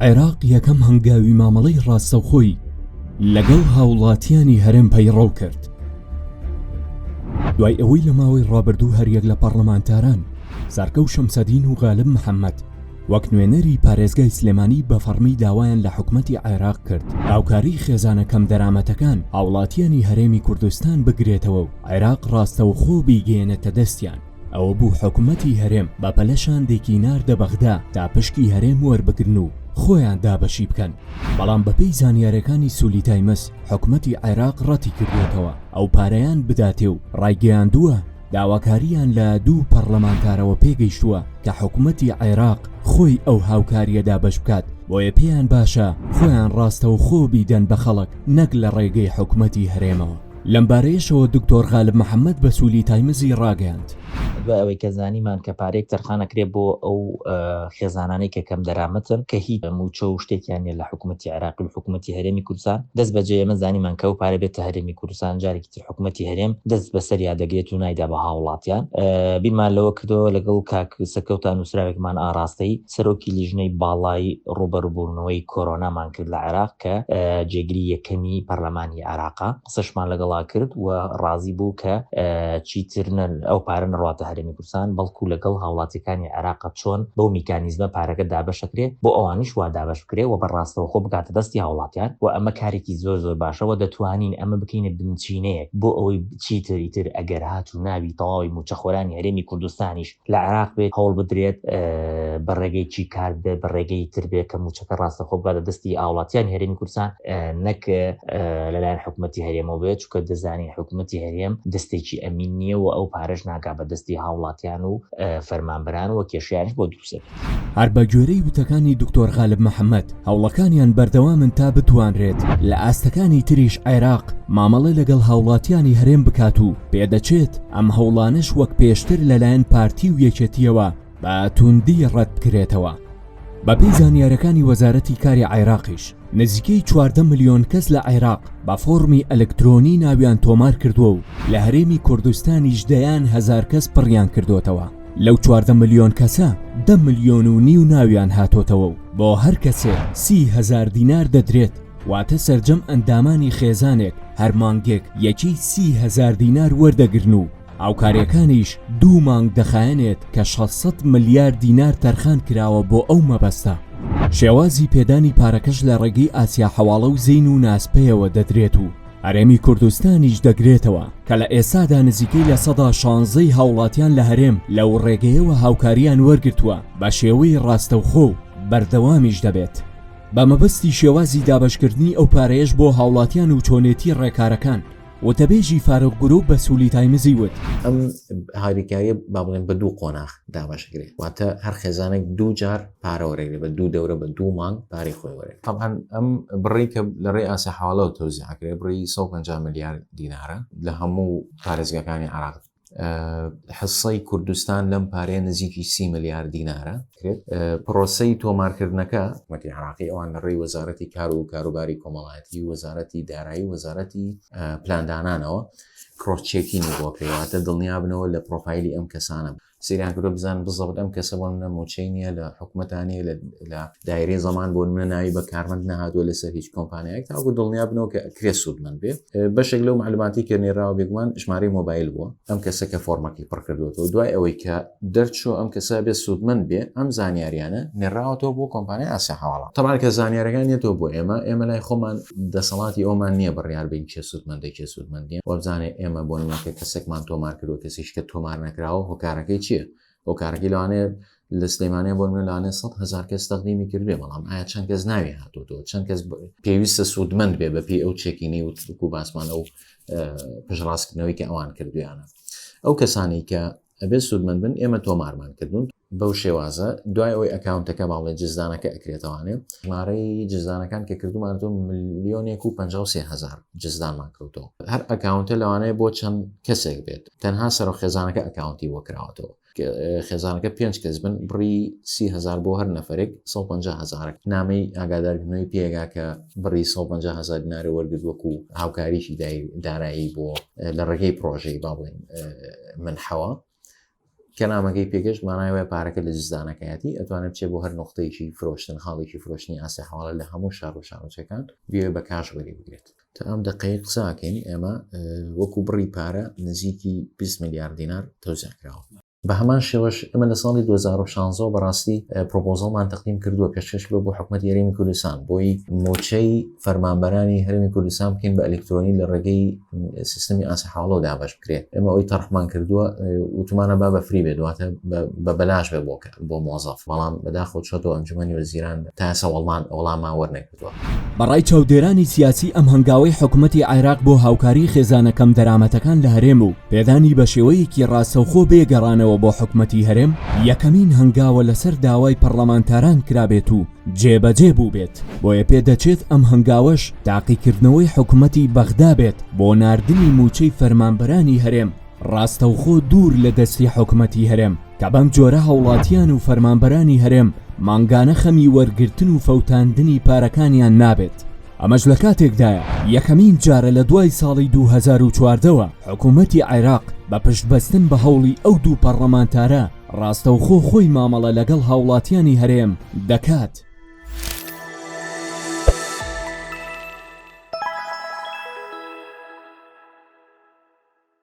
عێراق یەکەم هەنگاوی مامەڵەی ڕاستەوخۆی لەگەڵ هاوڵاتیانی هەرێم پەیڕەو کرد. دوای ئەوەی لە ماوەی ڕابردوو هەریەک لە پەرلەمانتاران زارکە و شەمسەدین و غالب محەممەد وەک نوێنەری پارێزگای سلێمانی بە فەرمی داوایان لە حکومەتی عێراق کرد هاوکاری خێزانەکەم دەرامەتەکان هاوڵاتیانی هەرێمی کوردستان بگرێتەوە و عێراق ڕاستەوخۆ بیگەێنێتە دەستیان. ئەوە بوو حکومەتی هەرێم بە پەلەشان دێکینار دەبەغدا تا پشکی هەرێم وەربگرن و خۆیان دابەشی بکەن. بەڵام بەپێی زانیاریەکانی سولی تایمس حکومەتی عێراق ڕەتی کردوێتەوە ئەو پارەیان بداتێ و ڕایگەیاندووە داواکاریان لە 2 پەرلەمانتارەوە پێگەیشتووە کە حکومەتی عێراق خۆی ئەو هاوکاریەدا بەش بکات بۆیە پێیان باشە خۆیان ڕاستەوخۆ بیدەن بە خەڵک نەک لە ڕێگەی حکومەتی هەرێمەوە. لەمبارەیەشەوە دکتۆر غالب محەممەد بە سولی تایمزی ڕاگەیاند. دوای ئەوەی کە زانیمان کە پارێک تەرخانەکرێت بۆ ئەو خێزانانەی کە کەم دەرامەتن کە هیچ موچە و شتێکیان لە حکومەتی عێراق و حکومەتی هەرێمی کوردستان دەست بەجێ ئێمە زانیمان کە و پارە بێتە هەرێمی کوردستان جارێکی تر حکومەتی هەرێم دەست بەسەر یادەگرێت و نایدا بە هاوڵاتیان. بیرمان لەوە کردەوە لەگەڵ کاک سەرکەوتان نووسراوێکمان ئاڕاستەی سەرۆکی لیژنەی باڵای ڕوبەڕووبوونەوەی کۆرۆنامان کرد لە عێراق کە جێگری یەکەمی پەرلەمانی عێراقا قسەشمان لەگەڵا کرد و ڕازی بوو کە چیترنە ئەو پارە نەڕاتە هەرێمی کوردستان بەڵکو لەگەڵ هاوڵاتیەکانی عێراق چۆن بەو میکانیزمە پارەکە دابەشەکرێت بۆ ئەوانیش وا دابەش بکرێت و بەڕاستەوخۆ بگاتە دەستی هاوڵاتیان و ئەمە کارێکی زۆر زۆر باشەوە دەتوانین ئەمە بکەینە بنچینەیەک بۆ ئەوەی چیتر ئەگەر هات و ناوی تەواوی موچەخۆرانی هەرێمی کوردستانیش لە عێراق بێت هەوڵ بدرێت بە ڕێگەی چی کار بێت بە ڕێگەی تر بێت کە موچەکە ڕاستەوخۆ بگاتە دەستی هاوڵاتیان هەرێمی کوردستان نەک لەلایەن حکومەتی هەرێمەوە بێت چونکە دەزانین حکومەتی هەرێم دەستێکی ئەمین نییە و ئەو پارەش ناگا بە دەستی هاوڵاتیان و فەرمانبەران و کێشیانش بۆ دروست. هەر بە گوێرەی وتەکانی دکتۆر غالب محەممەد هەوڵەکانیان بەردەوامن تا بتوانرێت لە ئاستەکانی تریش عێراق مامەڵە لەگەڵ هاوڵاتیانی هەرێم بکات و پێدەچێت ئەم هەوڵانش وەک پێشتر لەلایەن پارتی و یەکێتیەوە بە توندی ڕەت بکرێتەوە. بەپێی زانیاریەکانی وەزارەتی کاری عێراقیش نزیکەی 14 ملیۆن کەس لە عێراق بە فۆرمی ئەلکترۆنی ناویان تۆمار کردووە و لە هەرێمی کوردستانیش دەیان هەزار کەس پڕیان کردوتەوە. لەو 14 ملیۆن کەسە 10 ملیۆن و نیو ناویان هاتۆتەوە و بۆ هەر کەسێ 30,000 دینار دەدرێت واتە سەرجەم ئەندامانی خێزانێک هەر مانگێک یەکی 30,000 دینار وەردەگرن و هاوکاریەکانیش 2 مانگ دەخایەنێت کە 600 ملیار دینار تەرخان کراوە بۆ ئەو مەبەستە. شێوازی پێدانی پارەکەش لە ڕێگەی ئاسیا حەواڵە و زەین و ناسپەیەوە دەدرێت و هەرێمی کوردستانیش دەگرێتەوە کە لە ئێسادا نزیکەی لە 16 هاوڵاتیان لە هەرێم لەو ڕێگەیەوە هاوکاریان وەرگرتووە بە شێوەی ڕاستەوخۆ بەردەوامیش دەبێت. بە مەبەستی شێوازی دابەشکردنی ئەو پارەیەش بۆ هاوڵاتیان و چۆنێتی ڕێکارەکان وتەبێژی فاروق گروپ بە سولی تایمزی وت ئەم هاوریکاریە با بڵێن بە 2 قۆناغ دابەشکرێت واتە هەر خێزانێک 2 جار پارە وەرەگرێت بە 2 دەورە بە 2 مانگ پارەی خۆی وەرێت. طبعاً ئەم بڕی کە لە ڕێی ئاسیا حواڵەوە تەوزیعکرێت بڕی 150 ملیار دینارە لە هەموو پارێزگاکانی عێراق. حسەی کوردستان لەم پارەیە نزیکی 30 ملیار دینارە کرێت. پرۆسەی تۆمارکردنەکە حکومەتی عێراقی ئەوان لە ڕێی وەزارەتی کار و کاروباری کۆمەڵایەتی وەزارەتی دارایی وەزارەتی پلاندانانەوە کرۆسچێکینی بۆ پێواتە دڵنیا بنەوە لە پرۆفایلی ئەم کەسانە سریان کردو بزان بزەوت ئەم کەسە بۆ منە موچەی نییە لە حکومەتانی لە دایرەی زەمان بۆ منە ناوی بە کارمەند نەهاتووە لەسەر هیچ کۆمپانیایەک تاکو دڵنیا بنەوە کە کرێ سوودمەند بێت. بەشێک لەو معلوماتی کە نێراوە بێگومان ژمارەی مۆبایل بووە ئەم کەسە کە فۆرمەکەی پڕ کردوێتەوە دوای ئەوەی کە دەرچوو ئەم کەسە بێت سوودمەند بێ ئەم زانیاریانە نێراوەتەوە بۆ کۆمپانیای ئاسیا حواڵە. تەمان کە زانیاریەکان نێتەوە بۆ ئێمە لای خۆمان دەسەڵاتی ئەومان نییە بڕیار بین کێ سوودمەندە کێ سوودمەند نییە وەبزانێ ئێمە بۆ نمونەکە کەسێکمان تۆمار کردووە کەسیش کە تۆمار نەکراوە هۆکارەکەی چییە؟ ئەو کارەکەی لەوانەیە لە سلێمانەیە بۆ منە لەوانەیە 100,000 کەس تەقدیمی کردوێ بەڵام ئایا چەند کەس ناوی هاتووەوە چەند کەس پێویستە سوودمەند بێ بەپی ئەو چێکینەی و باسمان ئەو پشڕاستکردنەوەی کە ئەوان کردویانە. ئەو کەسانی کە ئەبێ سوودمەند بن ئێمە تۆمارمان کردوون بەو شێوازە دوای ئەوەی ئەکاونتەکە باڵێ جزدانەکە ئەکرێتەوانێ ژمارەی جزدانەکان کە کردومانەوە 1,53,000 جزدانمان کەوتەوە. هەر ئەکاونتە لەوانەیە بۆ چەند کەسێک بێت تەنها سەر خێزانەکە ئەکاونتی بۆ کراوەتەوە خێزانەکە 5 کەس بن بڕی 30,000 بۆ هەر نەفرێک 150,000 نامەی ئاگادارکردنەوەی پێگا کە بڕی 150,000 دینارە وەرگرتووەکو هاوکاریشی دارایی بۆ لە ڕێگەی پرۆژەی با بڵێن منحەوە کەنامەکەی پێگەشت مانایوە پارەکە لە جزدانەکەیەتی ئەتوانێت بچێت بۆ هەر نقطەیەکی فرۆشتن خاڵێکی فرۆشتنی ئاسی حواڵە لە هەموو شار و شارۆچەکان بێ بە کاش وەری بگرێت تا ئەم دقەیە قساکەین ئێمە وەکو بڕی پارە نزیکی 20 میلیارد دینار تۆزیانکراوە بە هەمان شێوەش ئەمە لە ساڵی 2016 بەڕاستی پرۆپۆزەڵمان تەقدیم کردووە پێشکەش بۆ حکوومەتی هەرێمی کوردستان بۆی موچەی فەرمانبەرانی هەرێمی کوردستان بکەین بە ئەلکترۆنی لە ڕێگەی سیستەمی ئاسی حواڵە دابش بکرێت ئێمە ئەوی تەرخمان کردووە وتمانە با بە فری بێت دواتە بە بەلاش بێ بۆ مۆزەف بەڵام بەداخۆ چۆتەوە ئەنجومەنی وەزیران تا ئێستا وەڵامان وەرنەکردووە بەڕای چاودێرانی سیاسی ئەم هەنگاوەی حکوومەتی عێراق بۆ هاوکاری خێزانەکەم دەرامەتەکان لە هەرێم و پێدانی بە شێوەیەکی ڕاستەوخۆ بێگەڕانەوە بۆ حکوومەتی هەرێم یەکەمین هەنگاوە لەسەر داوای پەرلەمانتاران کرابێت و جێبەجێ بوو بێت بۆیە پێدەچێت ئەم هەنگاوەش تاقیکردنەوەی حکوومەتی بەغدا بێت بۆ ناردنی موچەی فەرمانبەرانی هەرێم ڕاستەوخۆ دوور لە دەستی حکوومەتی هەرێم کە بەم جۆرە هەوڵاتیان و فەرمانبەرانی هەرێم مانگانە خەمی وەرگرتن و فەوتاندنی پارەکانیان نابێت ئەمەش لە کاتێکدایە یەکەمین جارە لە دوای ساڵی 2014ەوە حکوومەتی عێراق بە پشتبەستن بە هەوڵی ئەو دوو پەرلەمانتارە ڕاستەوخۆ خۆی مامەڵە لەگەڵ هاوڵاتیانی هەرێم دەکات